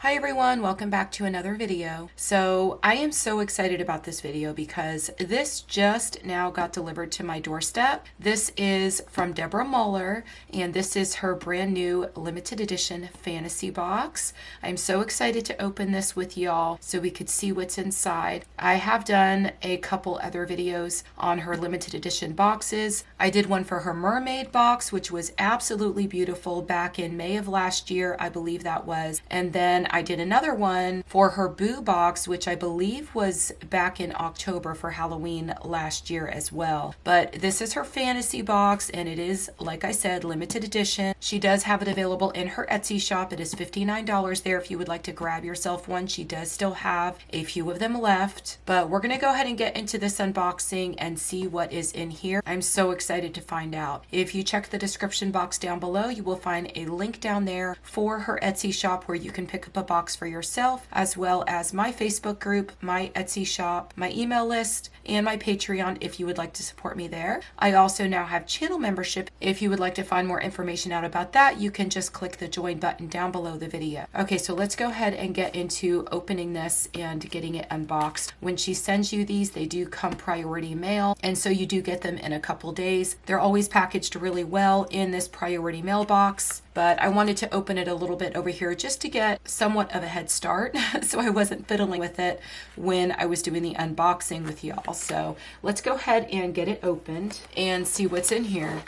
Hi everyone, welcome back to another video. So I am so excited about this video because this just now got delivered to my doorstep. This is from Deborah Muller and this is her brand new limited edition fantasy box. I'm so excited to open this with y'all so we could see what's inside. I have done a couple other videos on her limited edition boxes. I did one for her mermaid box, which was absolutely beautiful back in May of last year, I believe that was. And then I did another one for her Boo box, which I believe was back in October for Halloween last year as well. But this is her fantasy box and it is, like I said, limited edition. She does have it available in her Etsy shop. It is $59 there if you would like to grab yourself one. She does still have a few of them left, but we're going to go ahead and get into this unboxing and see what is in here. I'm so excited to find out. If you check the description box down below, you will find a link down there for her Etsy shop where you can pick up a box for yourself, as well as my Facebook group, my Etsy shop, my email list, and my Patreon if you would like to support me there. I also now have channel membership. If you would like to find more information out about that, you can just click the join button down below the video. Okay, so let's go ahead and get into opening this and getting it unboxed. When she sends you these, they do come priority mail, and so you do get them in a couple days. They're always packaged really well in this priority mail box, but I wanted to open it a little bit over here just to get somewhat of a head start so I wasn't fiddling with it when I was doing the unboxing with y'all. So let's go ahead and get it opened and see what's in here.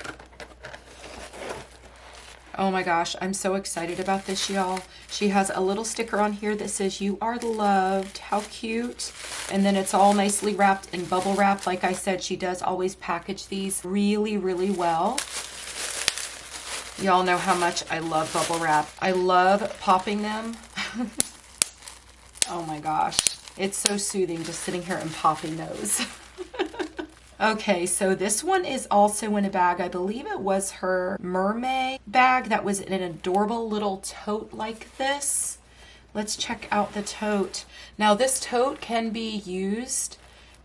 Oh my gosh, I'm so excited about this, y'all. She has a little sticker on here that says, "You are loved." How cute. And then it's all nicely wrapped in bubble wrap. Like I said, she does always package these really, really well. Y'all know how much I love bubble wrap. I love popping them. Oh my gosh. It's so soothing just sitting here and popping those. Okay, so this one is also in a bag. I believe it was her mermaid bag that was in an adorable little tote like this. Let's check out the tote. Now this tote can be used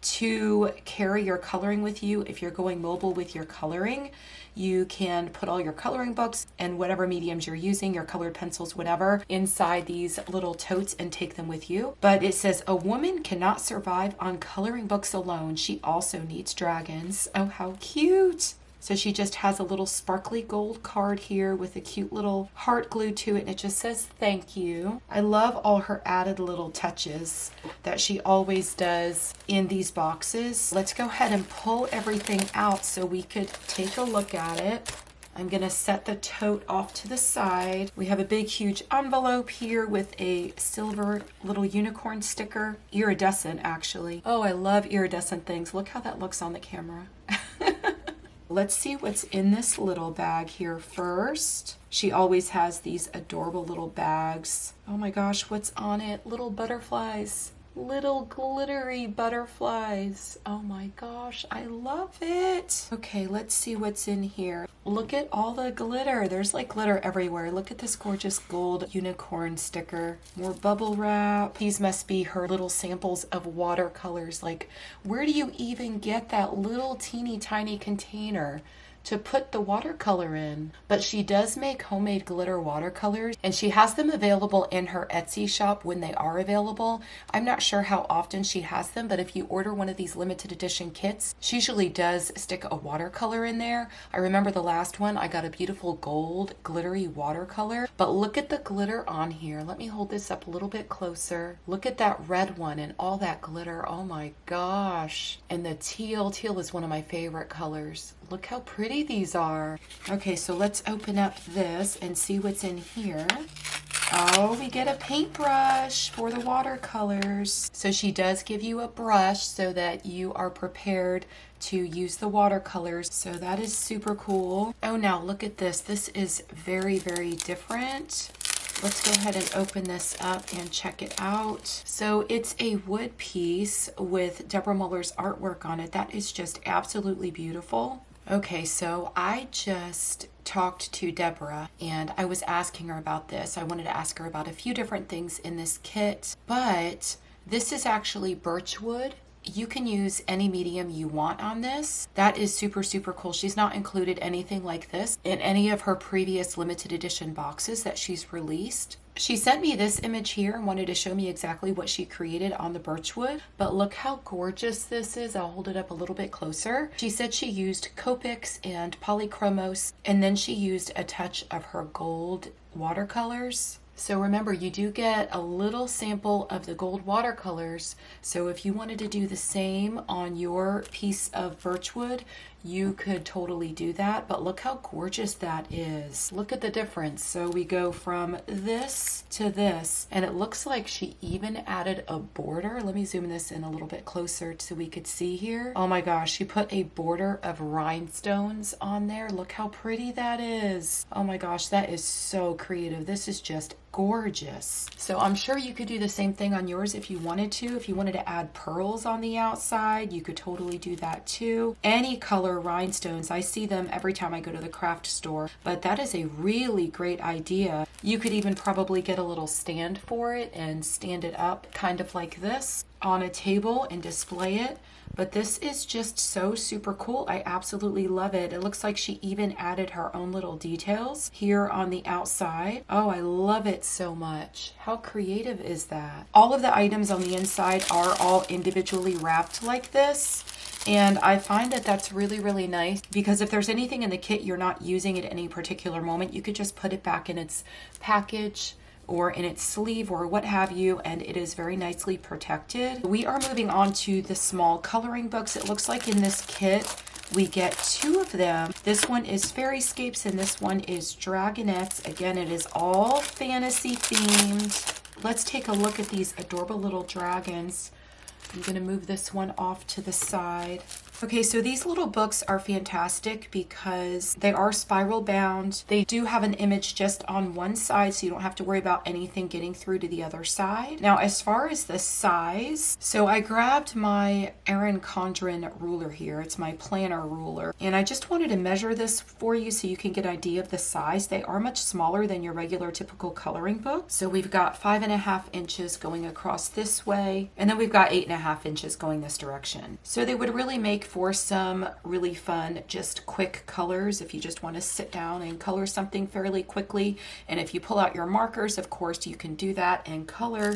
to carry your coloring with you. If you're going mobile with your coloring, you can put all your coloring books and whatever mediums you're using, your colored pencils, whatever, inside these little totes and take them with you. But it says, "A woman cannot survive on coloring books alone. She also needs dragons." Oh, how cute. So she just has a little sparkly gold card here with a cute little heart glued to it, and it just says thank you. I love all her added little touches that she always does in these boxes. Let's go ahead and pull everything out so we could take a look at it. I'm gonna set the tote off to the side. We have a big, huge envelope here with a silver little unicorn sticker. Iridescent, actually. Oh, I love iridescent things. Look how that looks on the camera. Let's see what's in this little bag here first. She always has these adorable little bags. Oh my gosh, what's on it? Little butterflies. Little glittery butterflies. Oh my gosh, I love it. Okay, let's see what's in here. Look at all the glitter. There's like glitter everywhere. Look at this gorgeous gold unicorn sticker. More bubble wrap. These must be her little samples of watercolors. Like, where do you even get that little teeny tiny container to put the watercolor in? But she does make homemade glitter watercolors and she has them available in her Etsy shop when they are available. I'm not sure how often she has them, but if you order one of these limited edition kits, she usually does stick a watercolor in there. I remember the last one, I got a beautiful gold glittery watercolor, but look at the glitter on here. Let me hold this up a little bit closer. Look at that red one and all that glitter. Oh my gosh. And the teal is one of my favorite colors. Look how pretty these are. Okay, so let's open up this and see what's in here. Oh, we get a paintbrush for the watercolors. So she does give you a brush so that you are prepared to use the watercolors. So that is super cool. Oh, now look at this. This is very, very different. Let's go ahead and open this up and check it out. So it's a wood piece with Deborah Muller's artwork on it. That is just absolutely beautiful. Okay, so I just talked to Deborah and I was asking her about this. I wanted to ask her about a few different things in this kit, but this is actually birch wood. You can use any medium you want on this. That is super, super cool. She's not included anything like this in any of her previous limited edition boxes that she's released. She sent me this image here and wanted to show me exactly what she created on the birch wood, but look how gorgeous this is. I'll hold it up a little bit closer. She said she used Copics and polychromos, and then she used a touch of her gold watercolors. So remember, you do get a little sample of the gold watercolors. So if you wanted to do the same on your piece of birch wood, you could totally do that. But look how gorgeous that is. Look at the difference. So we go from this to this, and it looks like she even added a border. Let me zoom this in a little bit closer so we could see here. Oh my gosh, she put a border of rhinestones on there. Look how pretty that is. Oh my gosh, that is so creative. This is just gorgeous. So I'm sure you could do the same thing on yours if you wanted to. If you wanted to add pearls on the outside, you could totally do that too. Any color rhinestones, I see them every time I go to the craft store, but that is a really great idea. You could even probably get a little stand for it and stand it up kind of like this on a table and display it. But this is just so super cool. I absolutely love it. It looks like she even added her own little details here on the outside. Oh, I love it so much. How creative is that? All of the items on the inside are all individually wrapped like this. And I find that that's really, really nice because if there's anything in the kit you're not using at any particular moment, you could just put it back in its package or in its sleeve or what have you, and it is very nicely protected. We are moving on to the small coloring books. It looks like in this kit we get 2 of them. This one is Fairyscapes and this one is Dragonettes. Again, it is all fantasy themed. Let's take a look at these adorable little dragons. I'm going to move this one off to the side. Okay, so these little books are fantastic because they are spiral bound. They do have an image just on one side, so you don't have to worry about anything getting through to the other side. Now, as far as the size, so I grabbed my Erin Condren ruler here. It's my planner ruler. And I just wanted to measure this for you so you can get an idea of the size. They are much smaller than your regular typical coloring book. So we've got 5.5 inches going across this way, and then we've got 8.5 inches going this direction. So they would really make for some really fun, just quick colors if you just want to sit down and color something fairly quickly. And if you pull out your markers, of course, you can do that and color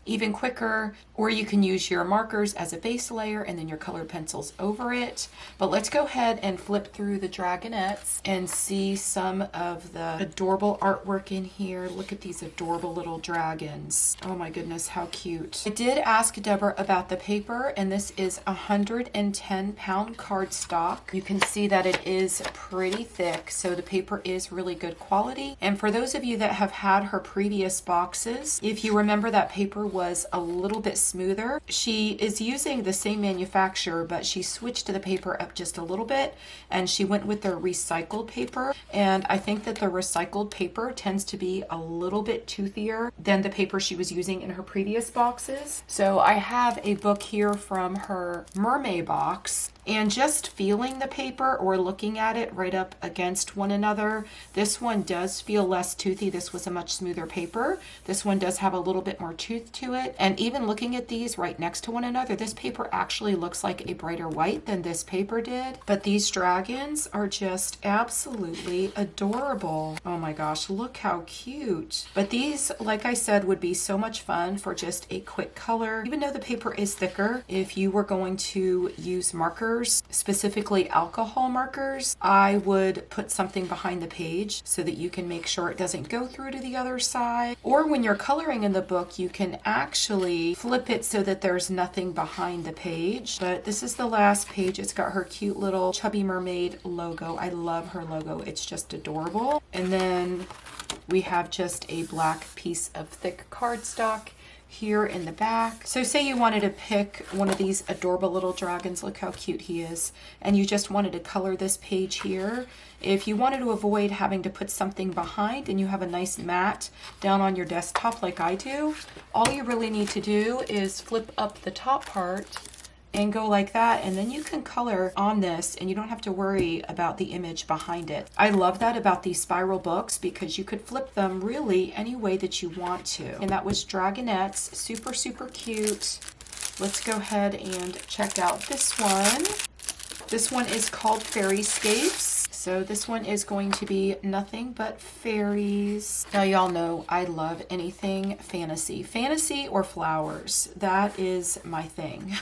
even quicker, or you can use your markers as a base layer and then your colored pencils over it. But let's go ahead and flip through the Dragonettes and see some of the adorable artwork in here. Look at these adorable little dragons. Oh my goodness, how cute. I did ask Deborah about the paper, and this is 110-pound cardstock. You can see that it is pretty thick, so the paper is really good quality. And for those of you that have had her previous boxes, if you remember, that paper was a little bit smoother. She is using the same manufacturer, but she switched the paper up just a little bit, and she went with the recycled paper. And I think that the recycled paper tends to be a little bit toothier than the paper she was using in her previous boxes. So I have a book here from her mermaid box, and just feeling the paper or looking at it right up against one another, this one does feel less toothy. This was a much smoother paper. This one does have a little bit more tooth to it. And even looking at these right next to one another, this paper actually looks like a brighter white than this paper did. But these dragons are just absolutely adorable. Oh my gosh, look how cute. But these, like I said, would be so much fun for just a quick color. Even though the paper is thicker, if you were going to use markers, specifically alcohol markers, I would put something behind the page so that you can make sure it doesn't go through to the other side. Or when you're coloring in the book, you can actually flip it so that there's nothing behind the page. But this is the last page. It's got her cute little chubby mermaid logo. I love her logo. It's just adorable. And then we have just a black piece of thick cardstock here in the back. So say you wanted to pick one of these adorable little dragons, look how cute he is, and you just wanted to color this page here. If you wanted to avoid having to put something behind and you have a nice mat down on your desktop like I do, all you really need to do is flip up the top part and go like that, and then you can color on this and you don't have to worry about the image behind it. I love that about these spiral books because you could flip them really any way that you want to. And that was Dragonettes, super, super cute. Let's go ahead and check out this one. This one is called Fairyscapes. So this one is going to be nothing but fairies. Now y'all know I love anything fantasy. Fantasy or flowers. That is my thing.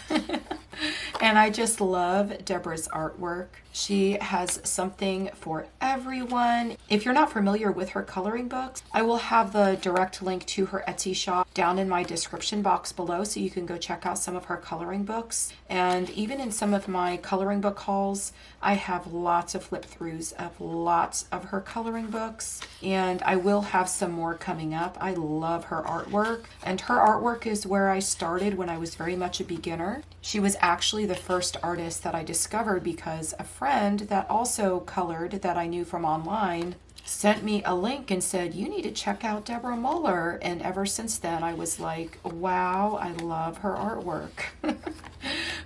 And I just love Deborah's artwork. She has something for everyone. If you're not familiar with her coloring books, I will have the direct link to her Etsy shop down in my description box below, so you can go check out some of her coloring books. And even in some of my coloring book hauls, I have lots of flip throughs of lots of her coloring books, and I will have some more coming up. I love her artwork, and her artwork is where I started when I was very much a beginner. She was actually the first artist that I discovered because a friend that also colored that I knew from online sent me a link and said, you need to check out Deborah Muller. And ever since then I was like, wow, I love her artwork.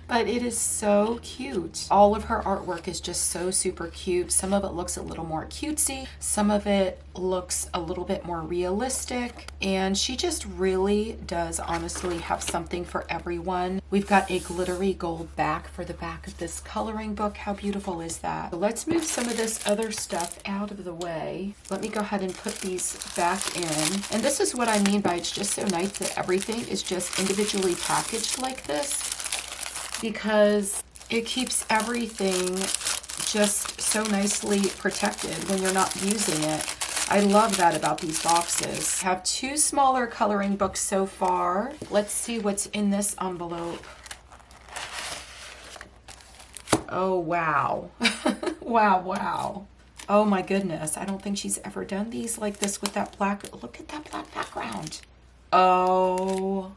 But it is so cute. All of her artwork is just so super cute. Some of it looks a little more cutesy. Some of it looks a little bit more realistic. And she just really does honestly have something for everyone. We've got a glittery gold back for the back of this coloring book. How beautiful is that? So let's move some of this other stuff out of the way. Let me go ahead and put these back in. And this is what I mean by it's just so nice that everything is just individually packaged like this, because it keeps everything just so nicely protected when you're not using it. I love that about these boxes. I have 2 smaller coloring books so far. Let's see what's in this envelope. Oh, wow. Wow. Oh my goodness. I don't think she's ever done these like this with that black. Look at that black background. Oh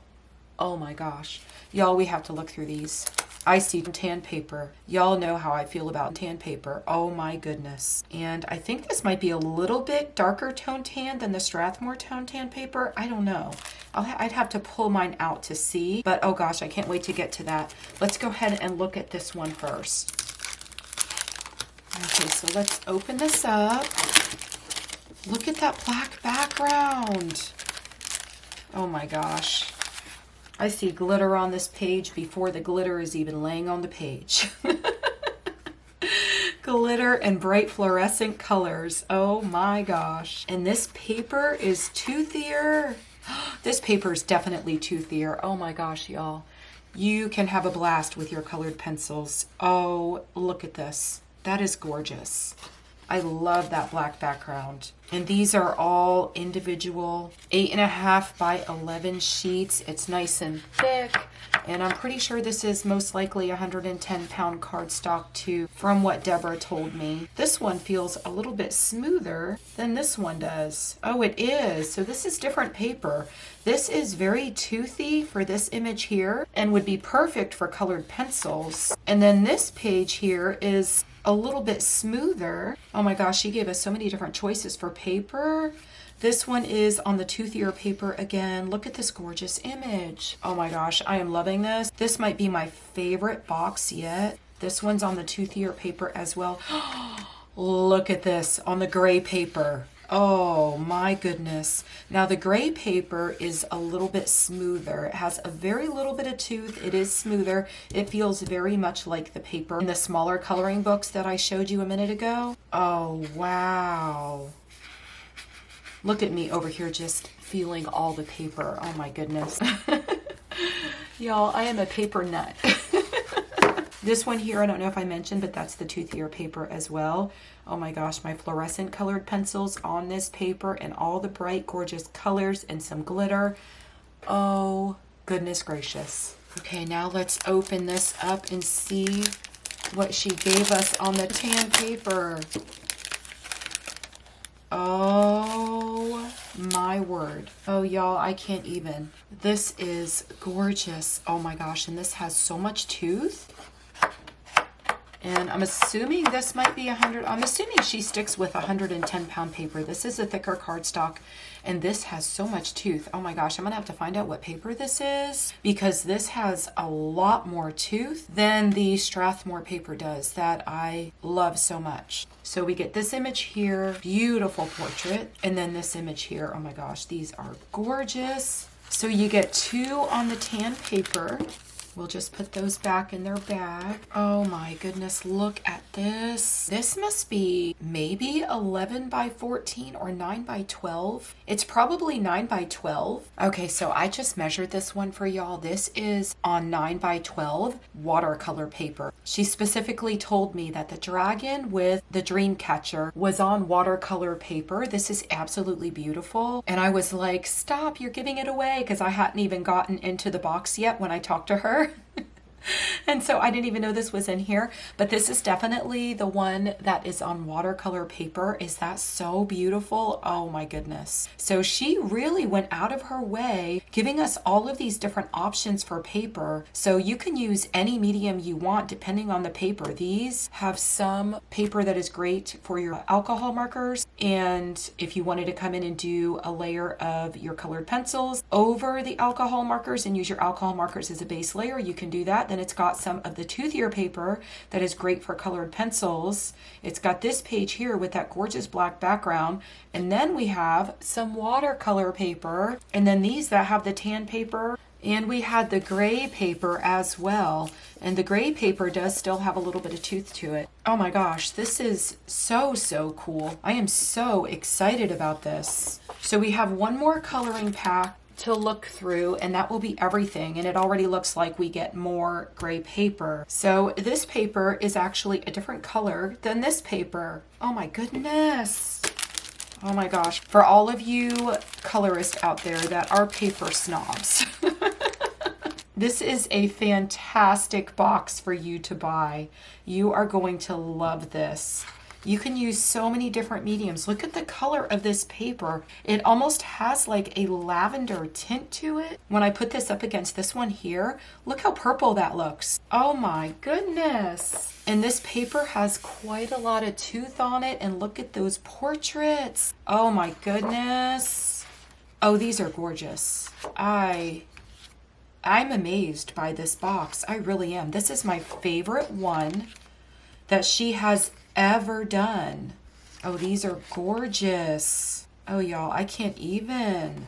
my gosh. Y'all, we have to look through these. I see tan paper. Y'all know how I feel about tan paper. Oh my goodness. And I think this might be a little bit darker tone tan than the Strathmore tone tan paper. I don't know. I'd have to pull mine out to see. But oh gosh, I can't wait to get to that. Let's go ahead and look at this one first. Okay, so let's open this up. Look at that black background. Oh my gosh. I see glitter on this page before the glitter is even laying on the page. Glitter and bright fluorescent colors. Oh my gosh. And this paper is toothier. This paper is definitely toothier. Oh my gosh, y'all. You can have a blast with your colored pencils. Oh, look at this. That is gorgeous. I love that black background. And these are all individual 8.5 by 11 sheets. It's nice and thick. And I'm pretty sure this is most likely 110-pound cardstock too, from what Deborah told me. This one feels a little bit smoother than this one does. Oh, it is. So this is different paper. This is very toothy for this image here and would be perfect for colored pencils. And then this page here is a little bit smoother. Oh my gosh, she gave us so many different choices for paper. This one is on the toothier paper again. Look at this gorgeous image. Oh my gosh, I am loving this. This might be my favorite box yet. This one's on the toothier paper as well. Look at this on the gray paper. Oh my goodness. Now the gray paper is a little bit smoother. It has a very little bit of tooth. It is smoother. It feels very much like the paper in the smaller coloring books that I showed you a minute ago. Oh, wow. Look at me over here just feeling all the paper. Oh my goodness. Y'all, I am a paper nut. This one here, I don't know if I mentioned, but that's the toothier paper as well. Oh my gosh, my fluorescent colored pencils on this paper and all the bright, gorgeous colors and some glitter. Oh, goodness gracious. Okay, now let's open this up and see what she gave us on the tan paper. Oh my word. Oh y'all, I can't even. This is gorgeous. Oh my gosh, and this has so much tooth. And I'm assuming this might be 100. I'm assuming she sticks with 110-pound paper. This is a thicker cardstock, and this has so much tooth. Oh my gosh, I'm gonna have to find out what paper this is, because this has a lot more tooth than the Strathmore paper does that I love so much. So we get this image here, beautiful portrait, and then this image here. Oh my gosh, these are gorgeous. So you get 2 on the tan paper. We'll just put those back in their bag. Oh my goodness, look at this. This must be maybe 11 by 14 or 9 by 12. It's probably 9 by 12. Okay, so I just measured this one for y'all. This is on 9 by 12 watercolor paper. She specifically told me that the dragon with the dream catcher was on watercolor paper. This is absolutely beautiful. And I was like, stop, you're giving it away, because I hadn't even gotten into the box yet when I talked to her. And so I didn't even know this was in here, but this is definitely the one that is on watercolor paper. Is that so beautiful? Oh my goodness. So she really went out of her way giving us all of these different options for paper. So you can use any medium you want depending on the paper. These have some paper that is great for your alcohol markers. And if you wanted to come in and do a layer of your colored pencils over the alcohol markers and use your alcohol markers as a base layer, you can do that. Then it's got some of the toothier paper that is great for colored pencils. It's got this page here with that gorgeous black background. And then we have some watercolor paper. And then these that have the tan paper. And we had the gray paper as well. And the gray paper does still have a little bit of tooth to it. Oh my gosh, this is so, so cool. I am so excited about this. So we have one more coloring pack to look through, and that will be everything. And it already looks like we get more gray paper. So this paper is actually a different color than this paper. Oh my goodness. Oh my gosh. For all of you colorists out there that are paper snobs, this is a fantastic box for you to buy. You are going to love this. You can use so many different mediums. Look at the color of this paper. It almost has like a lavender tint to it. When I put this up against this one here, look how purple that looks. Oh my goodness. And this paper has quite a lot of tooth on it. And look at those portraits. Oh my goodness. Oh, these are gorgeous. I'm amazed by this box. I really am. This is my favorite one that she has ever done. Oh, these are gorgeous. Oh, y'all, I can't even.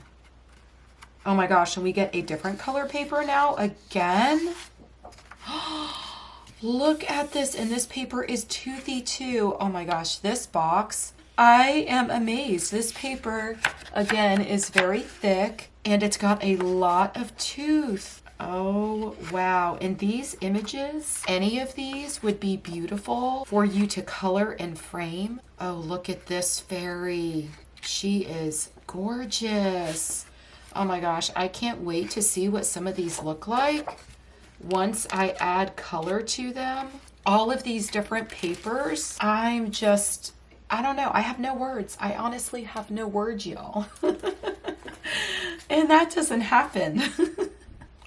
Oh my gosh, and we get a different color paper now again. Look at this, and this paper is toothy too. Oh my gosh, this box, I am amazed. This paper, again, is very thick, and it's got a lot of tooth. Oh, wow. And these images, any of these would be beautiful for you to color and frame. Oh, look at this fairy. She is gorgeous. Oh my gosh, I can't wait to see what some of these look like once I add color to them. All of these different papers, I don't know. I have no words. I honestly have no words, y'all. And that doesn't happen.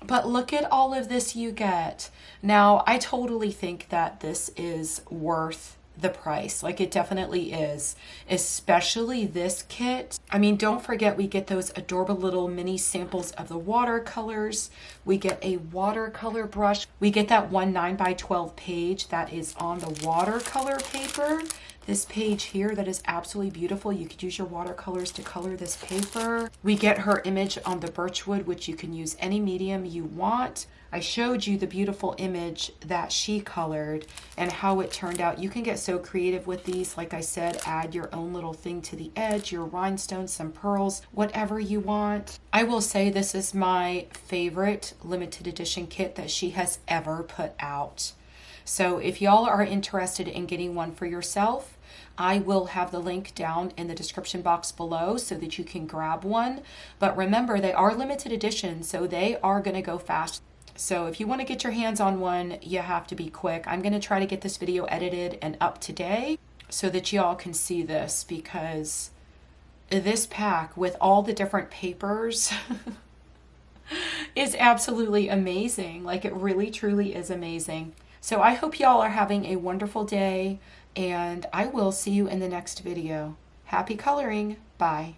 But look at all of this you get. Now, I totally think that this is worth the price. Like, it definitely is. Especially this kit. I mean, don't forget we get those adorable little mini samples of the watercolors. We get a watercolor brush. We get that one 9 by 12 page that is on the watercolor paper. This page here that is absolutely beautiful. You could use your watercolors to color this paper. We get her image on the Birch Wood, which you can use any medium you want. I showed you the beautiful image that she colored and how it turned out. You can get so creative with these. Like I said, add your own little thing to the edge, your rhinestones, some pearls, whatever you want. I will say this is my favorite limited edition kit that she has ever put out. So if y'all are interested in getting one for yourself, I will have the link down in the description box below so that you can grab one. But remember, they are limited edition, so they are going to go fast. So if you want to get your hands on one, you have to be quick. I'm going to try to get this video edited and up today so that y'all can see this, because this pack with all the different papers is absolutely amazing. Like, it really, truly is amazing. So I hope y'all are having a wonderful day, and I will see you in the next video. Happy coloring. Bye.